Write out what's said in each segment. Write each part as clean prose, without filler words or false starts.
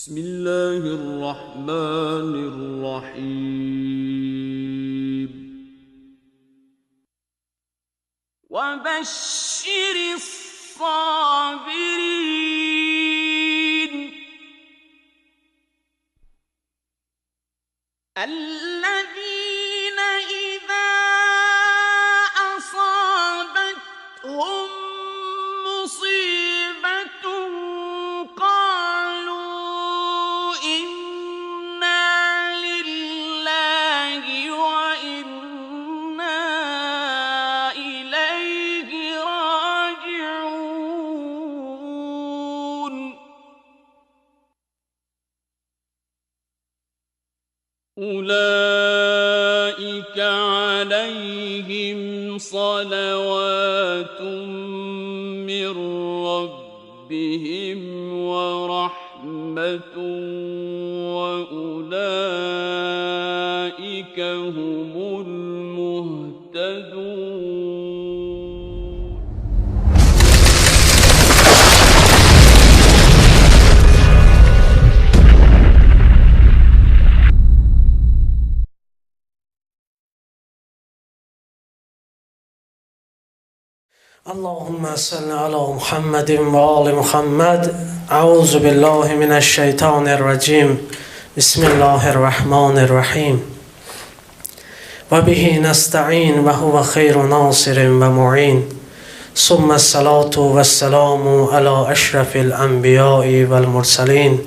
Bismillahirrahmanirrahim. وَبَشِّرِ الصَّابِرِينَ الَّذِينَ إِذَا أَصَابَتْهُم مُّصِيبَةٌ قَالُوا إِنَّا لِلَّهِ وَإِنَّا إِلَيْهِ راجعون أولئك عليهم صلوات من ربهم ورحمة وأولئك هم المهتدون. اللهم صل على محمد وآل محمد. أعوذ بالله من الشيطان الرجيم. بسم الله الرحمن الرحيم. وبه نستعين وهو خير ناصر ومعين. ثم الصلاة والسلام على أشرف الأنبياء والمرسلين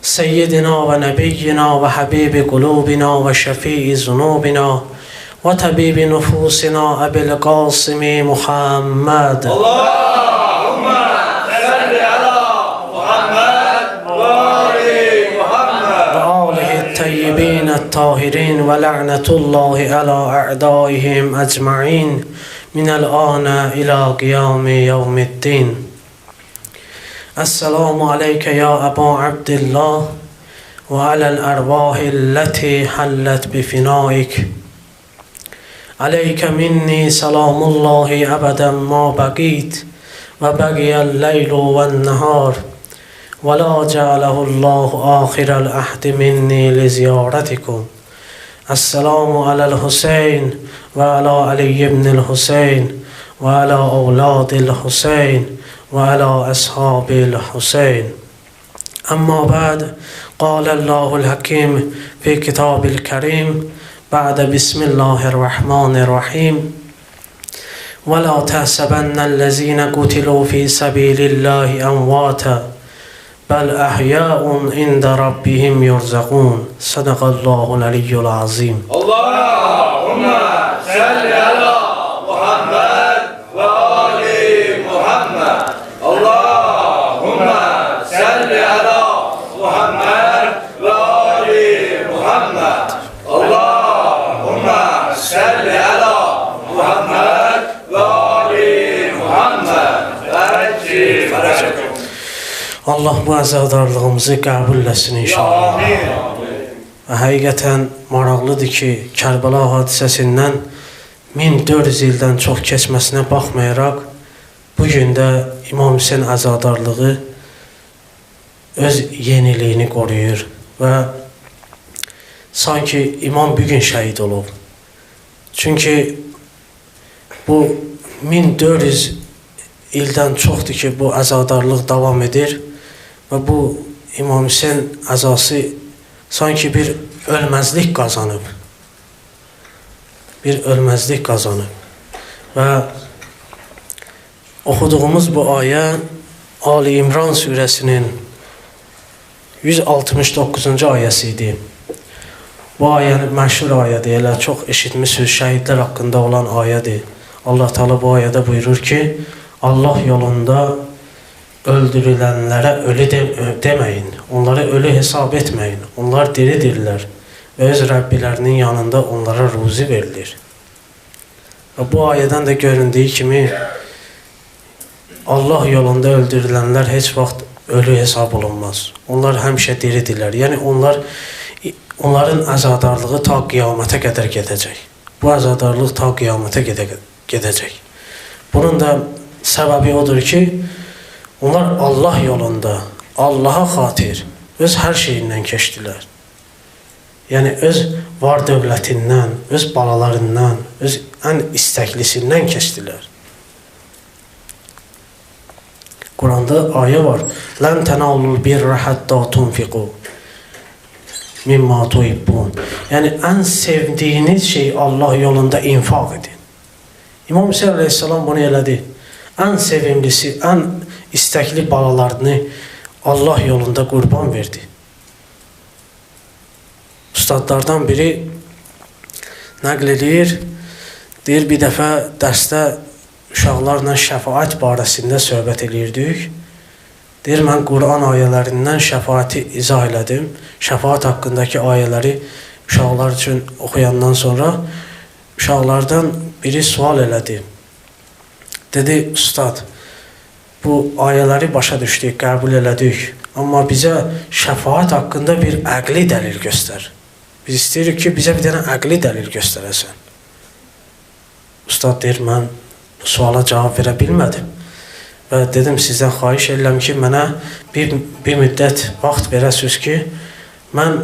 سيدنا ونبينا وحبيب قلوبنا وشفيع ذنوبنا وطبيب نفوسنا أبي القاسم محمد. اللهم صل على محمد وآل محمد وآله الطيبين الطاهرين ولعنة الله على أعدائهم أجمعين من الآن إلى قيام يوم الدين. السلام عليك يا أبا عبد الله وعلى الأرواح التي حلت بفنائك. عليك مني سلام الله أبدا ما بقيت وبقي الليل والنهار ولا جعله الله آخر العهد مني لزيارتكم. السلام على الحسين وعلى علي بن الحسين وعلى أولاد الحسين وعلى أصحاب الحسين. أما بعد، قال الله الحكيم في كتاب الكريم بعد بسم الله الرحمن الرحيم: ولا تحسبن الذين قتلوا في سبيل الله أمواتا بل أحياء عند ربهم يرزقون. صدق الله العلي العظيم. اللهم صل على محمد وآل محمد. اللهم صل على محمد وآل محمد. اللهم صل على محمد وآل محمد. Allah bu əzadarlığımızı qəbul etsin inşallah. Amin. Və həqiqətən maraqlıdır ki, Kərbəla hadisəsindən 1400 ildən çox keçməsinə baxmayaraq, bugün də İmam Hüseyn əzadarlığı öz yeniliyini qoruyur və sanki imam bugün şəhid olub. Çünki bu 1400 ildən çoxdur ki, bu əzadarlıq davam edir və bu İmam Hüseyn əzası sanki bir ölməzlik qazanıb. Bir ölməzlik qazanıb. Və oxuduğumuz bu ayə Ali İmran surəsinin 169-cu ayəsi idi. Bu ayəni məşhur ayədir, elə çox eşitmişsiniz, şəhidlər haqqında olan ayədir. Allah Teala bu ayədə buyurur ki, Allah yolunda öldürülənlərə ölü deməyin, onları ölü hesab etməyin, onlar diridirlər və öz Rəbbilərinin yanında onlara ruzi verilir. Və bu ayədən də göründüyü kimi Allah yolunda öldürülənlər heç vaxt ölü hesab olunmaz. Onlar həmişə diridirlər, yəni onların əzadarlığı ta qiyamətə qədər gedəcək. Bu əzadarlıq ta qiyamətə gedəcək. Bunun da səbəbi odur ki, onlar Allah yolunda, Allaha xatir öz hər şeyindən keçdilər. Yəni öz var dövlətindən, öz balalarından, öz ən istəklisindən keçdilər. Quranda ayə var. Lən tənalul birrə həttə tunfiqu mimma tuhibbun. Yəni ən sevdiyiniz şey Allah yolunda infaq edin. İmam Hüseyin əleyhissalam bunu elədi. Ən sevimlisi, ən istəkli balalarını Allah yolunda qurban verdi. Ustadlardan biri nəql edir, deyir bir dəfə dərsdə uşaqlarla şəfaət barəsində söhbət edirdik. Deyir, mən Quran ayələrindən şəfaəti izah elədim. Şəfaət haqqındakı ayələri uşaqlar üçün oxuyandan sonra uşaqlardan biri sual elədi. Dedi, ustad, bu ayələri başa düşdük, qəbul elədik. Amma bizə şəfaət haqqında bir əqli dəlil göstər. Biz istəyirik ki, bizə bir dənə əqli dəlil göstərəsən. Ustad deyir, mən bu suala cavab verə bilmədim. Və dedim, sizdən xahiş edirəm ki, mənə bir müddət vaxt verəsiniz ki, mən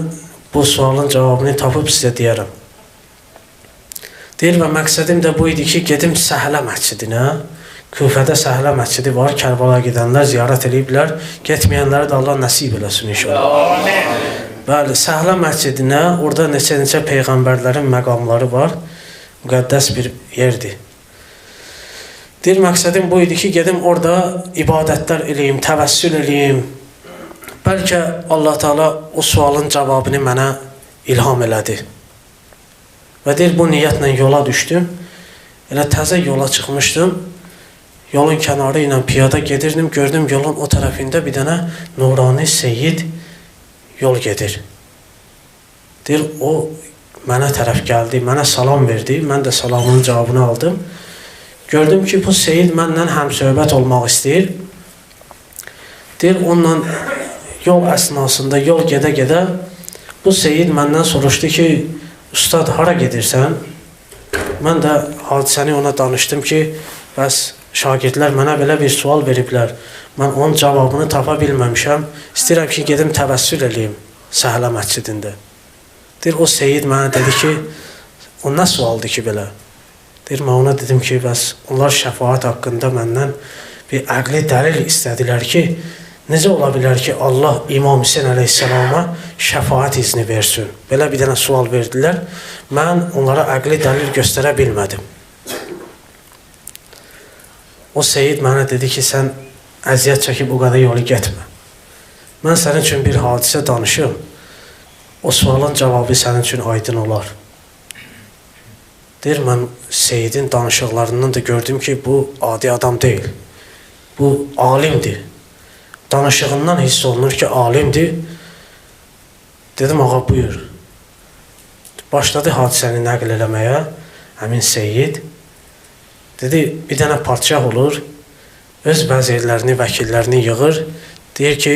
bu sualın cavabını tapıb sizə deyərəm. Deyir, və məqsədim də bu idi ki, gedim Səhlə məscidinə. Küfədə Səhlə məscidi var, Kərbalaya gedənlər ziyarət ediblər. Getməyənləri də Allah nəsib eləsin inşallah. Bəli, Səhlə məscidinə, orada neçə-neçə peyğəmbərlərin məqamları var. Müqəddəs bir yerdir. Deyir, məqsədim bu idi ki, gedim orada ibadətlər eləyim, təvəssül eləyim. Bəlkə Allah Teala o sualın cavabını mənə ilham elədi. Və deyir, bu niyyətlə yola düşdüm. Elə təzə yola çıxmışdım. Yolun kənarı ilə piyada gedirdim. Gördüm, yolun o tərəfində bir dənə nurani Seyyid yol gedir. Deyir, o mənə tərəf gəldi, mənə salam verdi. Mən də salamının cavabını aldım. Gördüm ki, bu Seyyid məndən həmsöhbət olmaq istəyir. Deyir, onunla yol əsnasında, yol gedə-gedə bu Seyyid məndən soruşdu ki, ustad, hara gedirsən? Mən də hadisəni ona danışdım ki, bəs şagirdlər mənə belə bir sual veriblər. Mən onun cavabını tapa bilməmişəm. İstəyirəm ki, gedim təvəssül eləyim Səhlə məscidində. Deyir, o Seyyid mənə dedi ki, o nə sualdır ki, belə? Deyir, mən ona dedim ki, bəs onlar şəfaət haqqında məndən bir əqli dəlil istədilər ki, necə ola bilər ki, Allah İmam Hüseyin əleyhissalama şəfaət izni versin? Belə bir dənə sual verdilər. Mən onlara əqli dəlil göstərə bilmədim. O Seyyid mənə dedi ki, sən əziyyət çəkib o qədər yolu getmə. Mən sənin üçün bir hadisə danışım. O sualın cavabı sənin üçün aydın olar. Deyir, mən Seyyidin danışıqlarından da gördüm ki, bu adi adam deyil. Bu alimdir. Danışığından hiss olunur ki, alimdir. Dedim, ağa, buyur. Başladı hadisəni nəql eləməyə, həmin Seyyid. Dedi, bir dənə padşah olur, öz vəzirlərini, vəkillərini yığır. Deyir ki,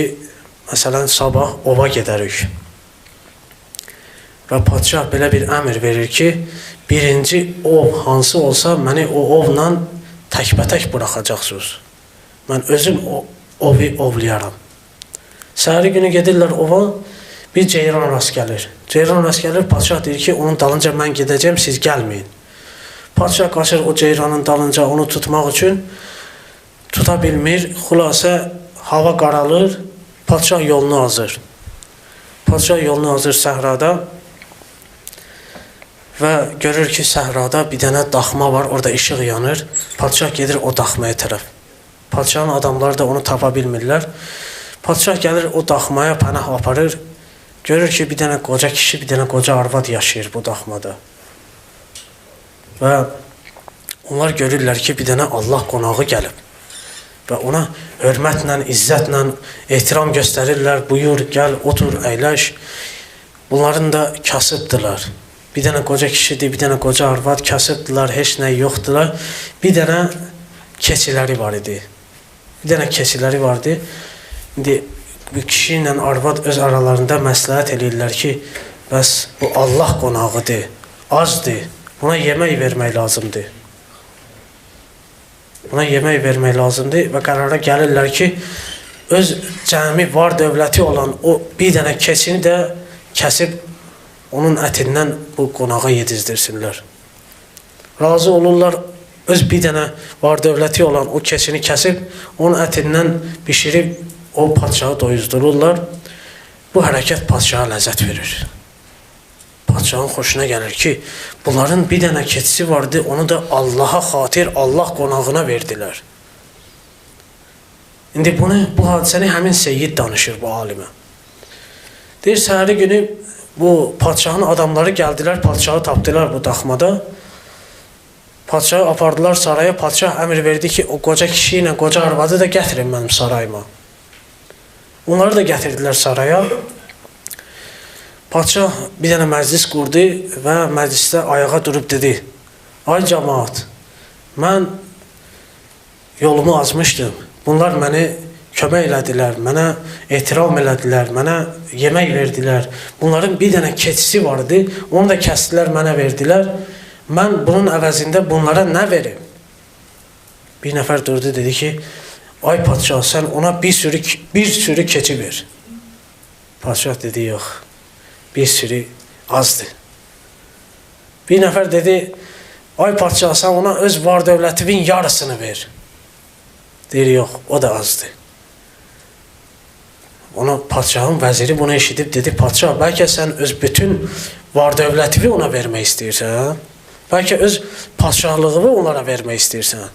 məsələn, sabah ova gedərik. Və padşah belə bir əmr verir ki, birinci ov hansı olsa, məni o ovla təkbətək buraxacaqsınız. Mən özüm ovu ovlayaram. Səhəri günü gedirlər ova, bir ceyran rast gəlir. Ceyran rast gəlir, padşah deyir ki, onun dalınca mən gedəcəm, siz gəlməyin. Padşah qaçır o ceyranın dalınca onu tutmaq üçün, tuta bilmir, xülasə hava qaralır, padşah yolunu azır. Padşah yolunu azır səhrada və görür ki, səhrada bir dənə daxma var, orada işıq yanır. Padşah gedir o daxmaya tərəf. Padşahın adamları da onu tapa bilmirlər. Padşah gəlir o daxmaya pənah aparır. Görür ki, bir dənə qoca kişi, bir dənə qoca arvad yaşayır bu daxmada. Və onlar görürlər ki, bir dənə Allah qonağı gəlib. Və ona hörmətlə, izzətlə, ehtiram göstərirlər. Buyur, gəl, otur, əyləş. Bunların da kasıbdırlar. Bir dənə qoca kişidir, bir dənə qoca arvad kasıbdırlar, heç nə yoxdurlar. Bir dənə keçiləri var idi. Bir dənə keçiləri vardı. İndi bu kişi ilə arvad öz aralarında məsləhət eləyirlər ki, bəs bu Allah qonağıdır, azdır, buna yemək vermək lazımdır. Buna yemək vermək lazımdır və qərara gəlirlər ki, öz cəmi var dövləti olan o bir dənə keçini də kəsib onun ətindən bu qonağa yedizdirsinlər. Razı olurlar, öz bir dənə var dövləti olan o keçini kəsib, onun ətindən bişirib o padşahı doyuzdururlar. Bu hərəkət padşaha ləzzət verir. Padşahın xoşuna gəlir ki, bunların bir dənə keçisi vardı, onu da Allaha xatir, Allah qonağına verdilər. İndi bu hadisəni həmin Seyyid danışır bu alimə. Deyir, səhəri günü bu padşahın adamları gəldilər, padşahı tapdılar bu daxmada. Padşahı apardılar saraya, padşah əmr verdi ki, o qoca kişi ilə qoca arvadı da gətirin mənim sarayıma. Onları da gətirdilər saraya. Padşah bir dənə məclis qurdu və məclisdə ayağa durub dedi, ay cəmaat, mən yolumu azmışdım. Bunlar məni kömək elədilər, mənə etiram elədilər, mənə yemək verdilər. Bunların bir dənə keçisi vardı, onu da kəsdilər, mənə verdilər. Mən bunun əvəzində bunlara nə verim? Bir nəfər durdu, dedi ki, ay padşah, sən ona bir sürü keçi ver. Padşah dedi, yox, bir sürü azdır. Bir nəfər dedi, ay padşah, sən ona öz var dövlətimin yarısını ver. Deyir, yox, o da azdır. Ona padşahın vəziri bunu eşidib dedi, padşah, bəlkə sən öz bütün var dövlətini ona vermək istəyirsən? Bəlkə öz padşahlığını onlara vermək istəyirsən?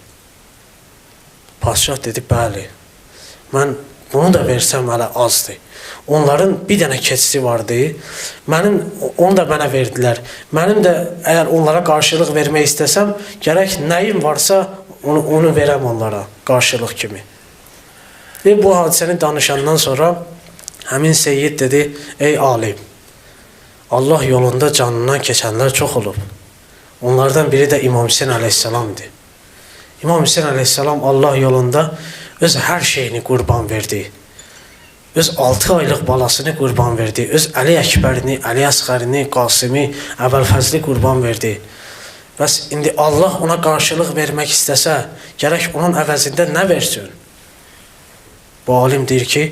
Padşah dedi, bəli, mən bunu da versəm hələ azdır. Onların bir dənə keçisi vardı, onu da mənə verdilər. Mənim də əgər onlara qarşılıq vermək istəsəm, gərək nəyim varsa onu verəm onlara qarşılıq kimi. Və bu hadisəni danışandan sonra həmin Seyyid dedi, ey alim, Allah yolunda canından keçənlər çox olub. Onlardan biri də İmam Hüseyin əleyhissalamdır. İmam Hüseyin əleyhissalam Allah yolunda öz hər şeyini qurban verdi. Öz 6 aylıq balasını qurban verdi. Öz Əli Əkbərini, Əli Əsğərini, Qasimi, Əbəlfəzli qurban verdi. Bəs indi Allah ona qarşılıq vermək istəsə, gərək onun əvəzində nə versin? Bu alim deyir ki,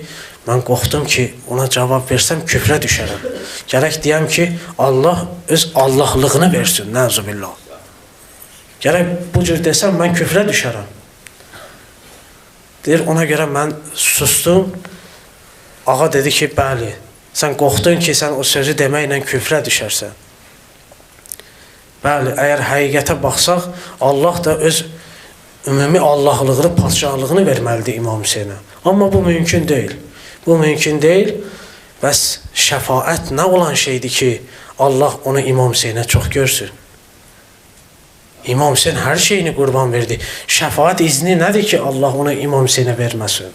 mən qorxdum ki, ona cavab versəm küfrə düşərəm. Gərək deyəm ki, Allah öz Allahlığını versin, nəzubillah. Gərək bu cür desəm, mən küfrə düşərəm. Deyir, ona görə mən sustum. Ağa dedi ki, bəli, sən qorxdun ki, sən o sözü deməklə küfrə düşərsən. Bəli, əgər həqiqətə baxsaq, Allah da öz ümumi Allahlığını, padşahlığını verməlidir İmam Hüseynə. Amma bu mümkün deyil. Bu mümkün deyil. Bəs şəfaət nə olan şeydir ki, Allah onu İmam Hüseynə çox görsün? İmam Hüseyn hər şeyini qurban verdi. Şəfaət izni nədir ki, Allah onu İmam Hüseynə verməsin?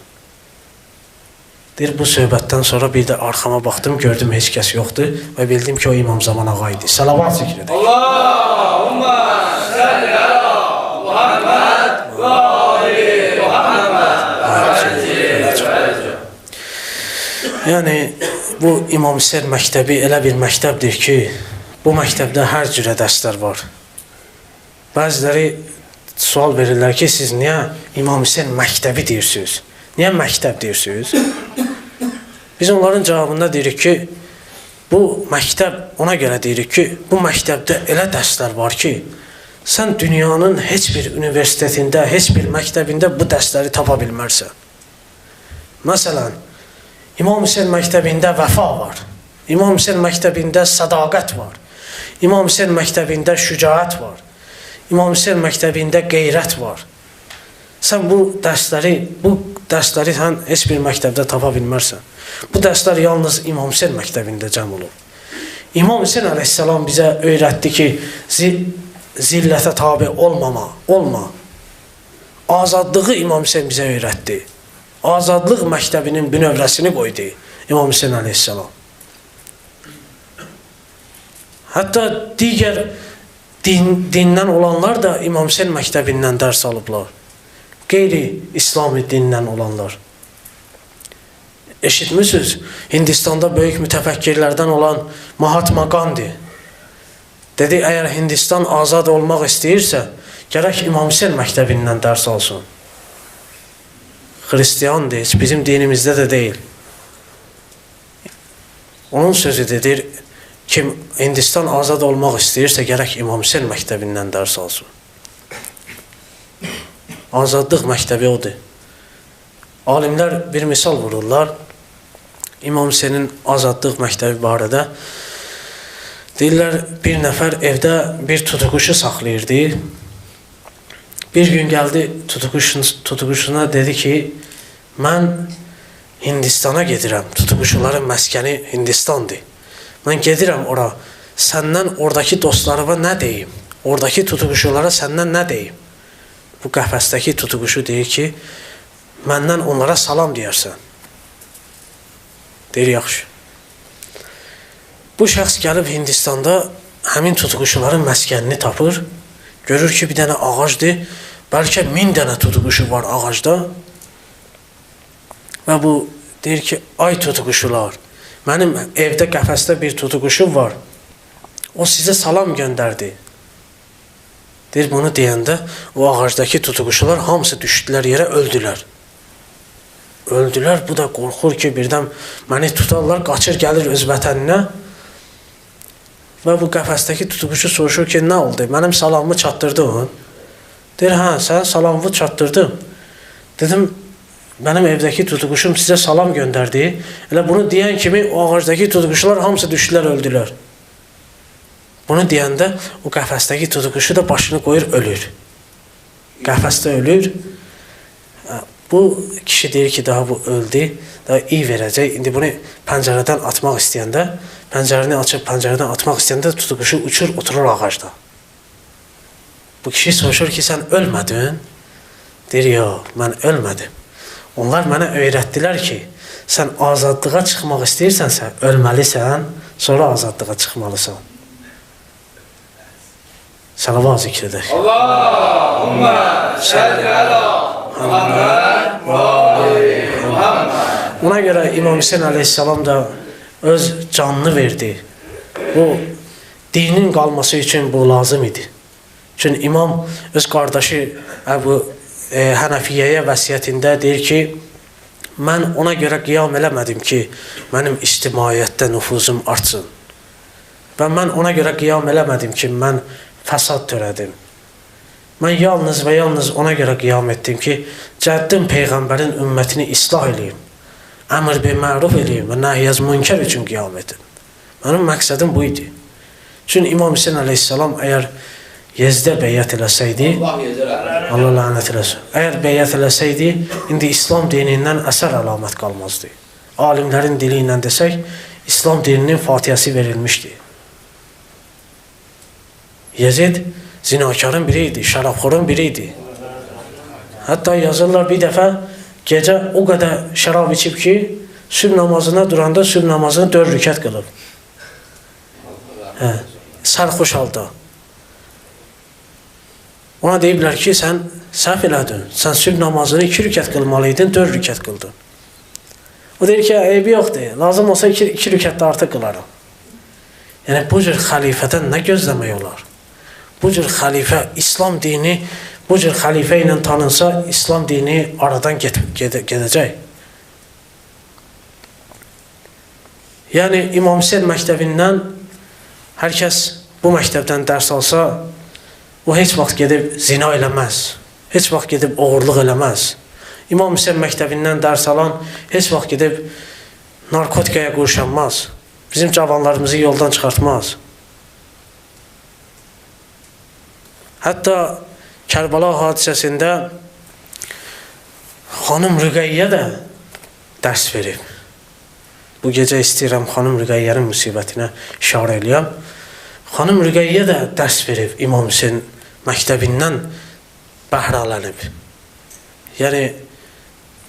Deyir, bu söhbətdən sonra bir də arxama baxdım, gördüm heç kəs yoxdur və bildim ki, o İmam Zaman ağa idi. Salavat zikr edək. Allahümmə səlli əla Muhammed və ali Muhammed. Yəni, bu İmam Hüseyin məktəbi elə bir məktəbdir ki, bu məktəbdə hər cürə dərslər var. Bəziləri sual verirlər ki, siz niyə İmam Hüseyin məktəbi deyirsiniz? Niyə məktəb deyirsiniz? Biz onların cavabında deyirik ki, bu məktəb, ona görə deyirik ki, bu məktəbdə elə dərslər var ki, sən dünyanın heç bir universitetində, heç bir məktəbində bu dərsləri tapa bilmərsən. Məsələn, İmam Hüseyin məktəbində vəfa var, İmam Hüseyin məktəbində sədaqət var, İmam Hüseyin məktəbində şücaət var, İmam Hüseyin məktəbində qeyrət var. Sən bu dərsləri sən heç bir məktəbdə tapa bilmərsən. Bu dərslər yalnız İmam Hüseyin məktəbində cəm olub. İmam Hüseyin əleyhissalam bizə öyrətdi ki, zillətə tabi olma. Azadlığı İmam Hüseyin bizə öyrətdi. Azadlıq məktəbinin bünövrəsini qoydu İmam Hüseyin əleyhissalam. Hətta digər dindən olanlar da İmam Hüseyin məktəbindən dərs alıblar. Qeyri-İslami dindən olanlar. Eşitmişsiniz, Hindistanda böyük mütəfəkkirlərdən olan Mahatma Gandhi dedi, əgər Hindistan azad olmaq istəyirsə, gərək İmam Hüseyin məktəbindən dərs alsın. Hristiyandır, heç bizim dinimizdə də deyil. Onun sözüdür, deyir, kim Hindistan azad olmaq istəyirsə, gərək İmam Hüseyn məktəbindən dərs alsın. Azadlıq məktəbi odur. Alimlər bir misal vururlar, İmam Hüseynin azadlıq məktəbi barədə. Deyirlər, bir nəfər evdə bir tutuquşu saxlayırdı. Bir gün gəldi tutuquşuna dedi ki, mən Hindistana gedirəm, tutuquşuların məskəni Hindistandır. Mən gedirəm ora, səndən oradakı dostlarıma nə deyim? Oradakı tutuquşulara səndən nə deyim? Bu qəfəsdəki tutuquşu deyir ki, məndən onlara salam deyərsən. Deyir, yaxşı. Bu şəxs gəlib Hindistanda həmin tutuquşuların məskənini tapır, görür ki, bir dənə ağacdır, bəlkə 1000 dənə tutuquşu var ağacda və bu deyir ki, ay tutuquşular, mənim evdə qəfəsdə bir tutuquşum var, o sizə salam göndərdi. Deyir, bunu deyəndə o ağacdakı tutuquşular hamısı düşdülər yerə, öldülər. Öldülər, bu da qorxur ki, birdən məni tutarlar, qaçır, gəlir öz vətəninə və bu qəfəsdəki tutuquşu soruşur ki, nə oldu? Mənim salamımı çatdırdın? Deyir, hə, sən salamımı çatdırdım. Dedim, mənim evdəki tutuquşum sizə salam göndərdi. Elə bunu deyən kimi o ağacdakı tutuquşular hamısı düşdülər, öldülər. Bunu deyəndə o qəfəsdəki tutuquşu da başını qoyur, ölür. Qəfəsdə ölür. Bu kişi deyir ki, daha bu öldü, daha iyi verəcək. İndi bunu pəncərədən atmaq istəyəndə, pəncərəni açıb pəncərədən atmaq istəyəndə tutuquşu uçur, oturur ağacda. Bu kişi soruşur ki, sən ölmədin? Deyir, yox, mən ölmədim. Onlar mənə öyrətdilər ki, sən azadlığa çıxmaq istəyirsənsə, ölməlisən, sonra azadlığa çıxmalısan. Salavat zikr edək. Allahümme salli ala Muhammed və ali Muhammed. Ona görə İmam Hüseyin əleyhissalam da öz canını verdi. Bu, dinin qalması üçün bu lazım idi. Çünki İmam öz qardaşı Əbu Hənəfiyyəyə vəsiyyətində deyir ki, mən ona görə qiyam eləmədim ki, mənim ictimaiyyətdə nüfuzum artsın. Və mən ona görə qiyam eləmədim ki, mən fəsad törədim. Mən yalnız və yalnız ona görə qiyam etdim ki, cəddim Peyğəmbərin ümmətini islah edeyim, əmr bil məruf edeyim və nəhyəz münkər üçün qiyam edim. Mənim məqsədim bu idi. Çünki İmam Hüseyin əleyhissalam əgər Yezdə beyyət eləsəydi, Allah lənət eləsin, əgər beyyət eləsəydi, indi İslam dinindən əsər əlamət qalmazdı. Alimlərin dili ilə desək, İslam dininin fatihəsi verilmişdi. Yezid zinakarın biri idi, şərabxorun biri idi. Hətta yazırlar bir dəfə gecə o qədər şərab içib ki, sübh namazına duranda sübh namazını 4 rükət qılıb. Sərxoş halda. Ona deyiblər ki, sən səhv elədin, sən sübh namazını 2 rükət qılmalıydın, 4 rükət qıldın. O deyir ki, eybi yoxdur, lazım olsa 2 rükət də artıq qılaram. Yəni, bu cür xəlifədən nə gözləmək olar? Bu cür xəlifə, İslam dini, bu cür xəlifə ilə tanınsa, İslam dini aradan gedəcək. Yəni, İmam Hüseyin məktəbindən hər kəs bu məktəbdən dərs alsa, o heç vaxt gedib zina eləməz, heç vaxt gedib oğurluq eləməz. İmam Hüseyin məktəbindən dərs alan heç vaxt gedib narkotikaya qurşanmaz, bizim cavanlarımızı yoldan çıxartmaz. Hətta Kərbala hadisəsində xanım Rüqəyyə də dərs verib. Bu gecə istəyirəm xanım Rüqəyyənin müsibətinə işarə eləyəm. Xanım Rüqəyyə də dərs verib İmam Hüseyin məktəbindən bəhrələnib. Yəni,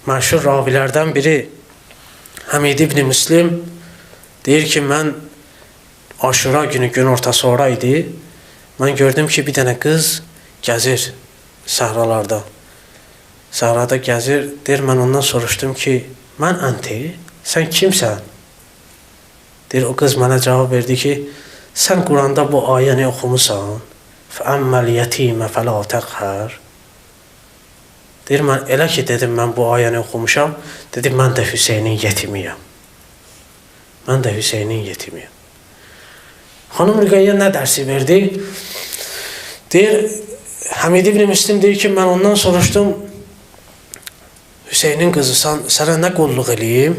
məşhur ravilərdən biri Həmid ibn Müslim deyir ki, mən Aşura günü gün ortası ora idi. Mən gördüm ki, bir dənə qız gəzir səhralarda. Səhrada gəzir, deyir, mən ondan soruşdum ki, mən ənti, sən kimsən? Deyir, o qız mənə cavab verdi ki, sən Quranda bu ayəni oxumusan? فَأَمَّ الْيَتِيمَ فَلَا تَقْهَرْ Deyir, mən elə ki, dedim, mən bu ayəni oxumuşam, dedim, mən də Hüseynin yetimiyəm. Mən də Hüseynin yetimiyəm. Xanım Rüqəyyə nə dərsi verdi? Deyir, Həmid ibn Müslim deyir ki, mən ondan soruşdum, Hüseynin qızı, sənə nə qulluq eləyim?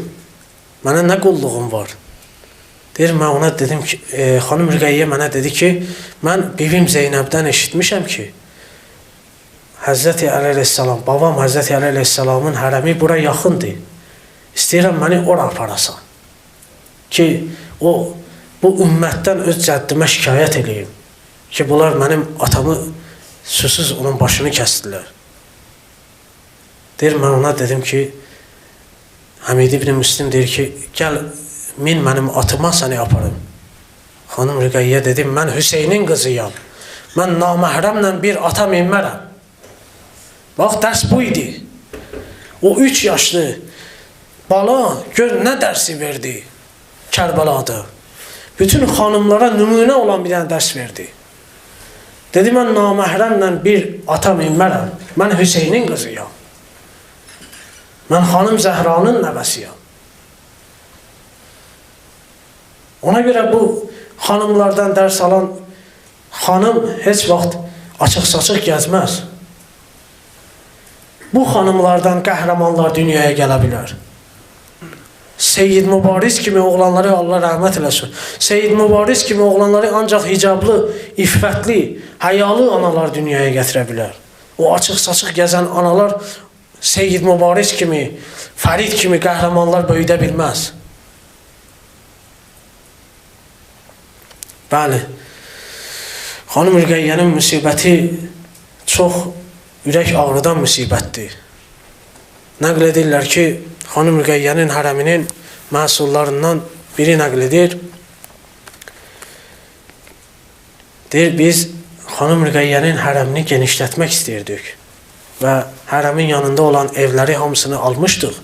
Mənə nə qulluğum var? Deyir, mən ona dedim ki, Xanım Rüqəyyə mənə dedi ki, mən bibim Zeynəbdən eşitmişəm ki, Həzrəti Əli əleyhissalam, babam Həzrəti Əli əleyhissalamın hərəmi bura yaxındır. İstəyirəm məni ora aparasan. Ki, bu ümmətdən öz cəddimə şikayət eləyim. Ki, bunlar mənim atamı susuz onun başını kəsdilər. Deyir, mən ona dedim ki, Həmid ibn Müslim deyir ki, gəl, min mənim atıma səni aparım. Xanım Rüqəyyə dedim, mən Hüseynin qızıyam. Mən naməhrəmlə bir ata minmərəm. Bax, dərs bu idi. O 3 yaşlı bala gör nə dərsi verdi Kərbəlada. Bütün xanımlara nümunə olan bir dənə dərs verdi. Dedi, mən naməhrəmlə bir ata minmərəm. Mən Hüseynin qızıyam. Mən xanım Zəhranın nəvəsiyam. Ona görə bu xanımlardan dərs alan xanım heç vaxt açıq-saçıq gəzməz. Bu xanımlardan qəhrəmanlar dünyaya gələ bilər. Seyyid Mübariz kimi oğlanları Allah rəhmət eləsin. Seyyid Mübariz kimi oğlanları ancaq hicablı, iffətli, həyalı analar dünyaya gətirə bilər. O açıq-saçıq gəzən analar Seyyid Mübariz kimi, Fərid kimi qəhrəmanlar böyüdə bilməz. Bəli, Xanım Rüqəyyənin müsibəti çox ürək ağrıdan müsibətdir. Nəql edirlər ki, Xanım Rüqəyyənin hərəminin məhsullarından biri nəql edir. Deyir, biz Xanım Rüqəyyənin hərəmini genişlətmək istəyirdik və hərəmin yanında olan evləri hamısını almışdıq.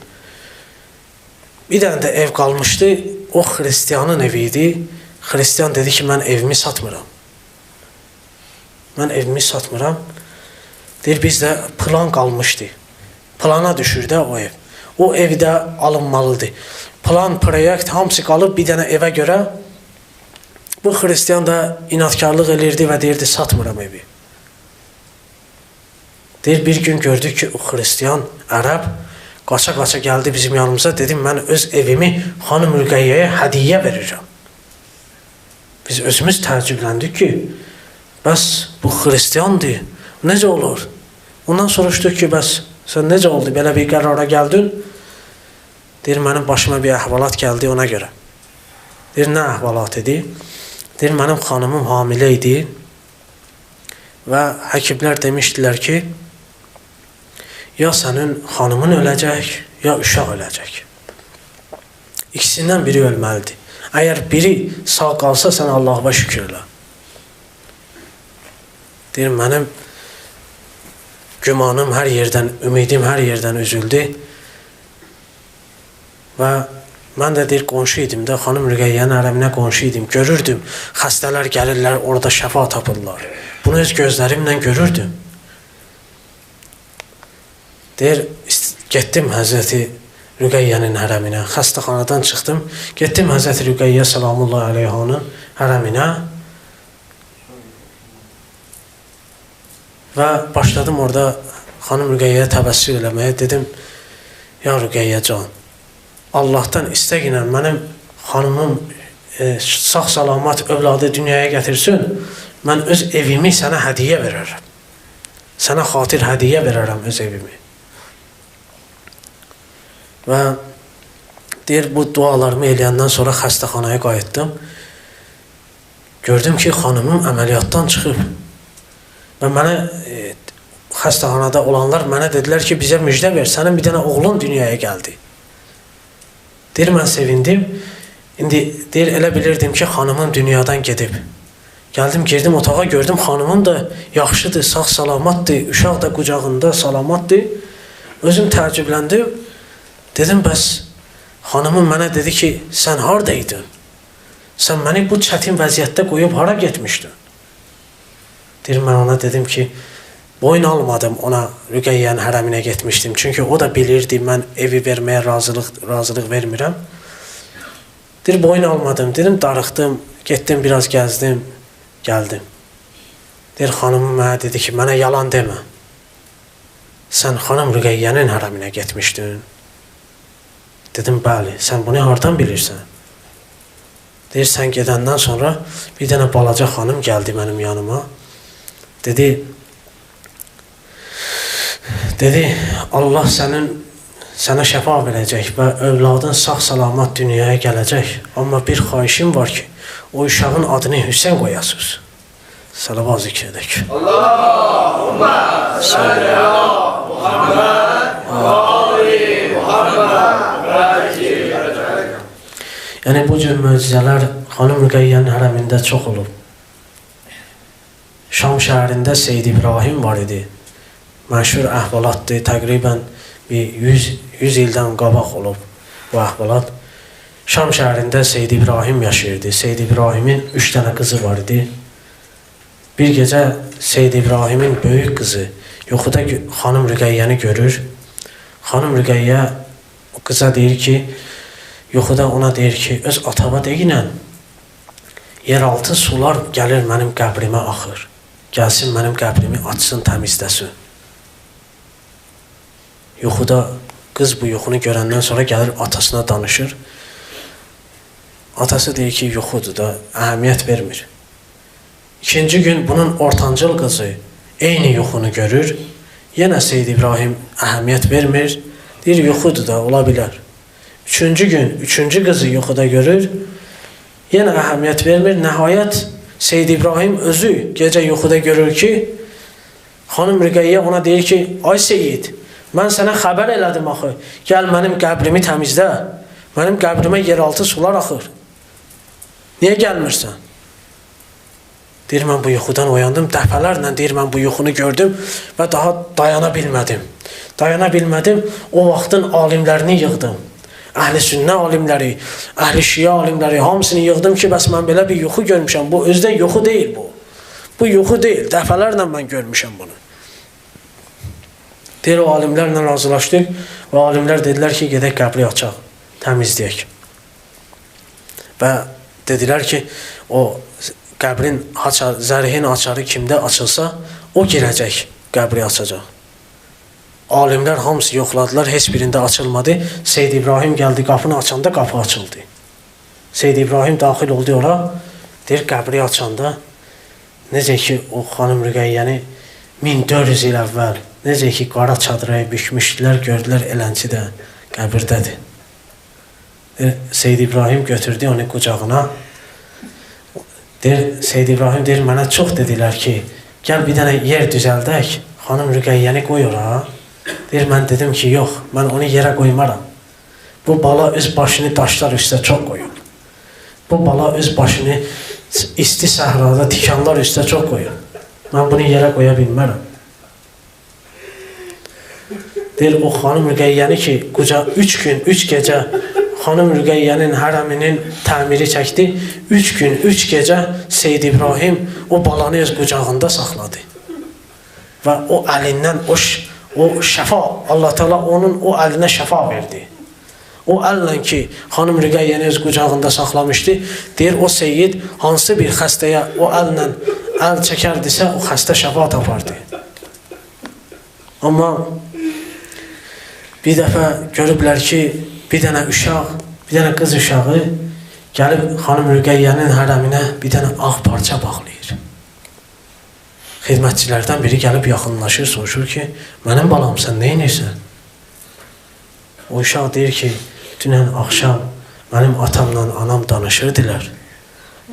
Bir dənə də ev qalmışdı, o xristiyanın evi idi. Xristiyan dedi ki, mən evimi satmıram. Mən evimi satmıram. Deyir, bizdə plan qalmışdı. Plana düşür də o ev. O evdə alınmalıdır. Plan, proyekt hamısı qalıb bir dənə evə görə. Bu xristiyan da inatkarlıq elirdi və deyirdi, satmıram evi. Deyir, bir gün gördük ki, o xristiyan, ərəb, qaça-qaça gəldi bizim yanımıza. Dedim, mən öz evimi Xanım Rüqəyyəyə hədiyyə verirəm. Biz özümüz təəccübləndik ki, bəs bu xristiyandır, necə olur? Ondan soruşduq ki, bəs sən necə oldu, belə bir qərara gəldin? Deyir, mənim başıma bir əhvalat gəldi ona görə. Deyir, nə əhvalat idi? Deyir, mənim xanımım hamilə idi və həkimlər demişdilər ki, ya sənin xanımın öləcək, ya uşaq öləcək. İkisindən biri ölməlidir. Əgər biri sağ qalsa, sən Allah'a şükürlə. Deyir, mənim gümanım hər yerdən, ümidim hər yerdən üzüldü və mən də deyir, qonşu idim də, Xanım Rüqəyyənin hərəminə qonşu idim. Görürdüm, xəstələr gəlirlər, orada şəfa tapırlar. Bunu öz gözlərimlə görürdüm. Deyir, getdim Həzrəti Rüqəyyənin hərəminə, xəstəxanadan çıxdım, getdim Həzrəti Rüqəyyə salamullahi aleyhanın hərəminə və başladım orada Xanım Rüqəyyəyə təbəssüm eləməyə. Dedim, ya Rüqəyyə can, Allahdan istəginə mənim xanımım sağ-salamat övladı dünyaya gətirsin, mən öz evimi sənə hədiyyə verərəm. Sənə xatir hədiyyə verərəm öz evimi. Və deyir, bu dualarımı eləyəndən sonra xəstəxanaya qayıtdım. Gördüm ki, xanımım əməliyyatdan çıxıb. Və mənə xəstəxanada olanlar mənə dedilər ki, bizə müjdə ver, sənin bir dənə oğlun dünyaya gəldi. Deyir, mən sevindim. İndi deyir, elə bilirdim ki, xanımım dünyadan gedib. Gəldim, girdim otağa, gördüm, xanımım da yaxşıdır, sağ-salamatdır, uşaq da qucağında salamatdır. Özüm təəccübləndim. Dedim, bəs xanımım mənə dedi ki, sən haradaydın? Sən məni bu çətin vəziyyətdə qoyub hara getmişdin? Deyir, mən ona dedim ki, boyun almadım ona, Rüqəyyənin hərəminə getmişdim. Çünki o da bilirdi mən evi verməyə razılıq vermirəm. Deyir, boyun almadım, dedim, darıxdım, getdim, biraz gəzdim, gəldim. Deyir, xanımım mənə dedi ki, mənə yalan demə. Sən xanım Rüqəyyənin hərəminə getmişdin. Dedim, bəli, sən bunu hardan bilirsən? Deyir, sən gedəndən sonra bir dənə balaca xanım gəldi mənim yanıma. Dedi, Allah sənə şəfa verəcək və övladın sağ-salamat dünyaya gələcək. Amma bir xahişim var ki, o uşağın adını Hüseyn qoyasınız. Salavat zikr edək. Allahümme salli ala Muhammed və ali Muhammed. Yəni, bu cür möcüzələr xanım Rüqəyyənin hərəmində çox olub. Şam şəhərində Seyyid İbrahim var idi. Məşhur əhvalatdır, təqribən 100 ildən qabaq olub bu əhvalat. Şam şəhərində Seyyid İbrahim yaşayırdı. Seyyid İbrahimin 3 dənə qızı var idi. Bir gecə Seyyid İbrahimin böyük qızı yuxuda xanım Rüqəyyəni görür. Xanım Rüqəyyə o qıza deyir ki, yuxuda ona deyir ki, öz atama deyinən, yeraltı sular gəlir mənim qəbrimə axır. Gəlsin mənim qəbrimi açsın, təmizləsin. Yuxuda qız bu yuxunu görəndən sonra gəlir atasına danışır. Atası deyir ki, yuxudur da, əhəmiyyət vermir. İkinci gün bunun ortancıl qızı eyni yuxunu görür. Yenə Seyyid İbrahim əhəmiyyət vermir. Deyir, yuxudur da, ola bilər. Üçüncü gün, üçüncü qızı yuxuda görür. Yenə əhəmiyyət vermir. Nəhayət, Seyyid İbrahim özü gecə yuxuda görür ki, xanım Rüqəyyə ona deyir ki, ay Seyyid, mən sənə xəbər elədim axı, gəl mənim qəbrimi təmizlə. Mənim qəbrimə yeraltı sular axır. Niyə gəlmirsən? Deyir, mən bu yuxudan oyandım, dəfələrlə deyir, mən bu yuxunu gördüm və daha dayana bilmədim. Dayana bilmədim, o vaxtın alimlərini yığdım. Əhl-i sünnə alimləri, əhl-i şiə alimləri, hamısını yığdım ki, bəs mən belə bir yuxu görmüşəm. Bu özdə yuxu deyil bu. Bu yuxu deyil, dəfələrlə mən görmüşəm bunu. Deyir, o alimlərlə razılaşdıq və alimlər dedilər ki, gedək qəbri açaq, təmizləyək. Və dedilər ki, o qəbrin zərihin açarı kimdə açılsa, o girəcək, qəbri açacaq. Alimlər hamısı yoxladılar, heç birində açılmadı. Seyyid İbrahim gəldi, qapını açanda qapı açıldı. Seyyid İbrahim daxil oldu ora, deyir, qəbri açanda, necə ki, o xanım Rüqəyyəni 1400 il əvvəl, necə ki, qara çadıraya bükmüşdülər, gördülər, elənçi də qəbirdədir. Seyyid İbrahim götürdü onu qucağına. Seyyid İbrahim deyir, mənə çox dedilər ki, gəl bir dənə yer düzəldək, xanım Rüqəyyəni qoy ora. Deyir, mən dedim ki, yox, mən onu yerə qoymaram. Bu bala öz başını daşlar üstə çox qoyur. Bu bala öz başını isti səhrada tikanlar üstə çox qoyur. Mən bunu yerə qoya bilmərəm. Deyir, o xanım Rüqəyyəni ki, 3 gün, 3 gecə xanım Rüqəyyənin hərəminin təmiri çəkdi. 3 gün, 3 gecə Seyyid İbrahim o balanı öz qucağında saxladı. Və o əlindən o şəfa, Allah Teala onun o əlinə şəfa verdi. O əllə ki, xanım Rüqəyyəni öz qucağında saxlamışdı, deyir, o Seyyid hansı bir xəstəyə o əllə əl çəkərdisə, o xəstə şəfa tapardı. Amma bir dəfə görüblər ki, bir dənə uşaq, bir dənə qız uşağı gəlib xanım Rüqəyyənin hərəminə bir dənə ağ parça bağlayır. Xidmətçilərdən biri gəlib yaxınlaşır, soruşur ki, mənim balam, sən nə edirsən? O uşaq deyir ki, dünən axşam mənim atamla anam danışırdılar.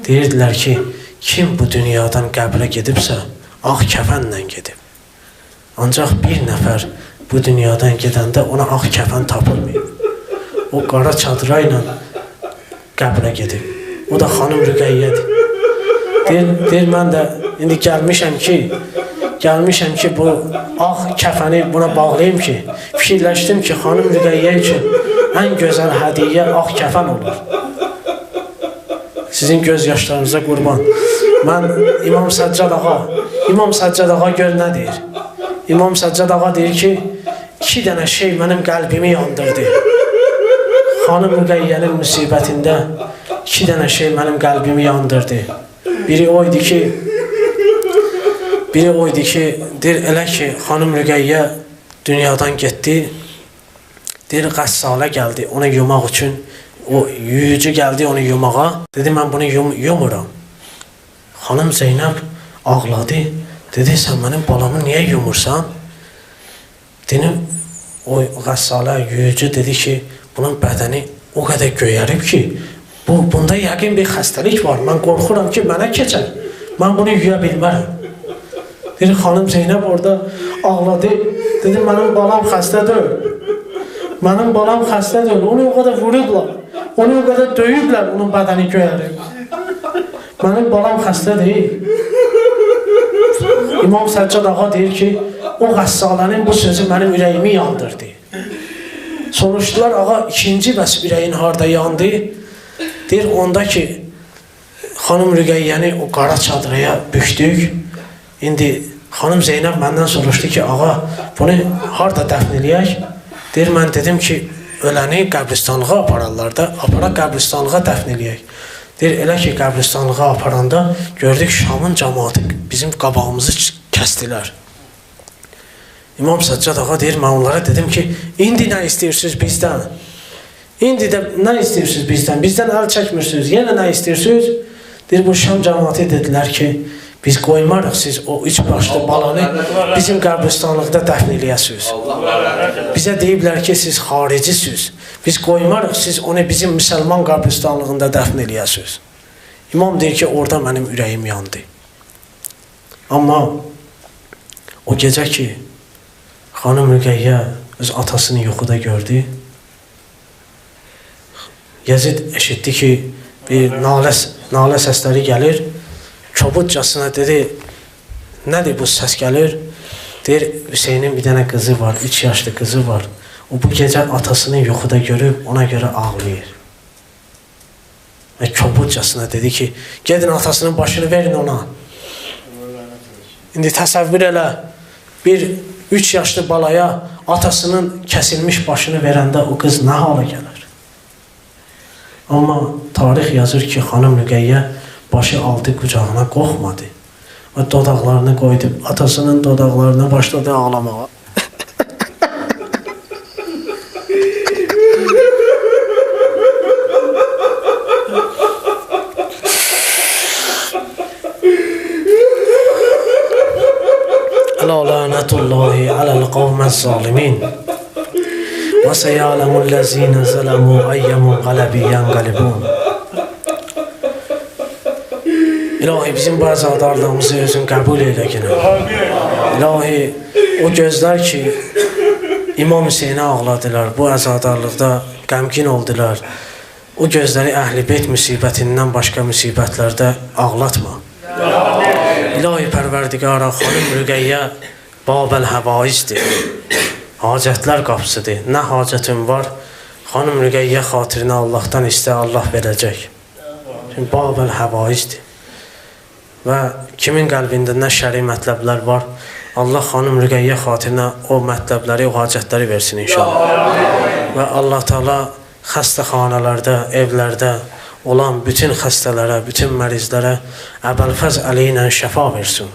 Deyirdilər ki, kim bu dünyadan qəbrə gedibsə, ağ kəfənlə gedib. Ancaq bir nəfər bu dünyadan gedəndə ona ağ kəfən tapılmayıb. O qara çadırayla qəbrə gedib. O da xanım Rüqəyyədir. Deyir, mən də indi gəlmişəm ki, bu ağ kəfəni buna bağlayayım ki, fikirləşdim ki, xanım Rüqəyyə üçün ən gözəl hədiyyə ağ kəfən olur. Sizin göz yaşlarınıza qurban. Mən İmam Səccad ağa gör nə deyir? İmam Səccad ağa deyir ki, 2 dənə şey mənim qəlbimi yandırdı. Xanım Rüqəyyənin müsibətində 2 dənə şey mənim qəlbimi yandırdı. Biri o idi ki, deyir elə ki, xanım Rüqəyyə dünyadan getdi. Deyir, qəssalə gəldi onu yumaq üçün. O yüyücü gəldi onu yumağa. Dedi, mən bunu yumuram. Xanım Zeynəb ağladı. Dedi, sən mənim balamı niyə yumursan? Dedim, o qəssalə, yüyücü dedi ki, bunun bədəni o qədər göyərib ki, bunda yəqin bir xəstəlik var. Mən qorxuram ki, mənə keçər. Mən bunu yuya bilmərəm. Dedi, xanım Zeynəb orada ağladı. Dedi, mənim balam xəstədir. Mənim balam xəstədir. Onu o qədər vurublar. Onu o qədər döyüblər, onun bədəni göyərib. Mənim balam xəstədir. İmam Səccad ağa deyir ki, o qəssalənin bu sözü mənim ürəyimi yandırdı. Soruşdular, ağa, ikinci bəs ürəyin harada yandı? Deyir, onda ki, xanım Rüqəyyəni o qara çadıraya bükdük. İndi xanım Zeynəb məndən soruşdu ki, ağa, bunu harada dəfn eləyək? Deyir, mən dedim ki, öləni qəbristanlığa apararlar da, aparaq qəbristanlığa dəfn eləyək. Deyir, elə ki, qəbristanlığa aparanda gördük Şamın cəmaatı bizim qabağımızı kəstilər. İmam Səccad ağa deyir, mən onlara dedim ki, indi nə istəyirsiniz bizdən? İndi də nə istəyirsiniz bizdən? Bizdən əl çəkmirsiniz, yenə nə istəyirsiniz? Deyir, bu Şam cəmaatı dedilər ki, biz qoymarıq siz o 3 başlı balanı bizim qəbristanlıqda dəfn eləyəsiniz. Bizə deyiblər ki, siz xaricisiniz. Biz qoymarıq siz onu bizim müsəlman qəbristanlığında dəfn eləyəsiniz. İmam deyir ki, orada mənim ürəyim yandı. Amma o gecə ki, xanım Rüqəyyə öz atasını yuxuda gördü, Yezid eşitdi ki, bir nalə səsləri gəlir. Kobudcasına dedi, nədir bu səs gəlir? Deyir, Hüseynin bir dənə qızı var, 3 yaşlı qızı var. O bu gecə atasını yuxuda görüb, ona görə ağlayır. Və kobudcasına dedi ki, gedin atasının başını verin ona. İndi təsəvvür elə, bir 3 yaşlı balaya atasının kəsilmiş başını verəndə o qız nə hala gəlir? Amma tarix yazır ki, xanım Rüqəyyə başı aldı qucağına, qorxmadı. Və dodaqlarını qoydu, atasının dodaqlarına başladı ağlamağa. Ələ lənətullahi aləl qavməz-zalimin və səyələmullezine zələmu əyyəmun qələbiyyən qalibun. İlahi, bizim bu əzadarlığımızı özün qəbul elə günə. İlahi, o gözlər ki, İmam Hüseynə ağladılar, bu əzadarlıqda qəmgin oldular. O gözləri Əhl-i Beyt müsibətindən başqa müsibətlərdə ağlatma. İlahi Pərverdigara, xanım Rüqəyyə Babəl həvaizdir. Hacətlər qapısıdır. Nə hacətin var? Xanım Rüqəyyə xatirinə Allahdan istə, Allah verəcək. Çünki Babəl həvaizdir. Və kimin qəlbində nə şəri mətləblər var, Allah xanım Rüqəyyə xatirinə o mətləbləri, o hacətləri versin inşallah. Və Allah Teala xəstəxanalarda, evlərdə olan bütün xəstələrə, bütün mərizlərə Əbəlfəz Əli ilə şəfa versin.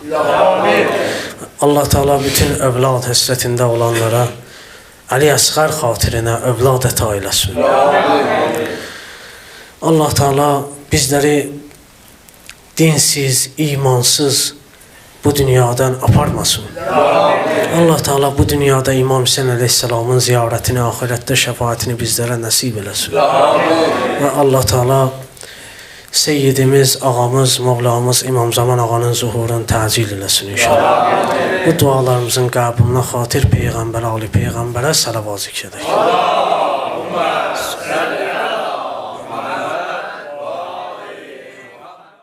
Allah Teala bütün övlad həsrətində olanlara Əli Əsğər xatirinə övlad əta eləsin. Allah Teala bizləri dinsiz, imansız bu dünyadan aparmasın. Allah Teala bu dünyada İmam Hüseyin Aleyhisselamın ziyarətini, ahirətdə şəfaətini bizlərə nəsib eləsin. Və Allah Teala Seyyidimiz, ağamız, Mevlamız İmam Zaman ağanın zuhurunu təcil eləsin inşallah. Bu dualarımızın qəbuluna xatir Peyğəmbər, Ali Peyğəmbərə salavat zikr edək.